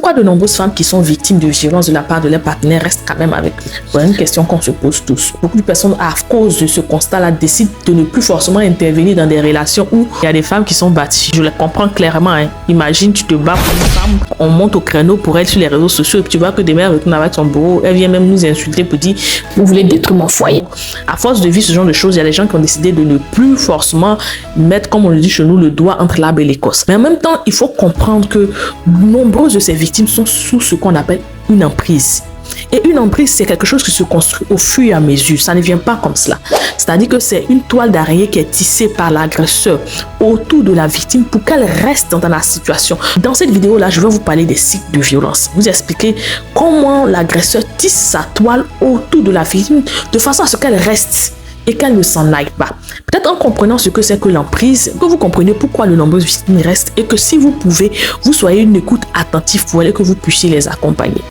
pourquoi de nombreuses femmes qui sont victimes de violences de la part de leur partenaire restent quand même avec eux? Voilà une question qu'on se pose tous. Beaucoup de personnes, à cause de ce constat-là, décident de ne plus forcément intervenir dans des relations où il y a des femmes qui sont battues. Je les comprends clairement. Hein. Imagine, tu te bats pour une femme, on monte au créneau pour elle sur les réseaux sociaux et puis tu vois que demain elle retourne avec son bureau, elle vient même nous insulter pour dire « Vous voulez détruire mon foyer ». À force de vivre ce genre de choses, il y a des gens qui ont décidé de ne plus forcément mettre, comme on le dit chez nous, le doigt entre l'arbre et l'écorce. Mais en même temps, il faut comprendre que nombreuses de ces victimes sont sous ce qu'on appelle une emprise. Et une emprise, c'est quelque chose qui se construit au fur et à mesure. Ça ne vient pas comme cela. C'est-à-dire que c'est une toile d'araignée qui est tissée par l'agresseur autour de la victime pour qu'elle reste dans la situation. Dans cette vidéo-là, je vais vous parler des cycles de violence. Vous expliquer comment l'agresseur tisse sa toile autour de la victime de façon à ce qu'elle reste et qu'elle ne s'en aille pas. Peut-être en comprenant ce que c'est que l'emprise, que vous comprenez pourquoi de nombreuses victimes restent et que si vous pouvez, vous soyez une écoute attentive pour elles et que vous puissiez les accompagner.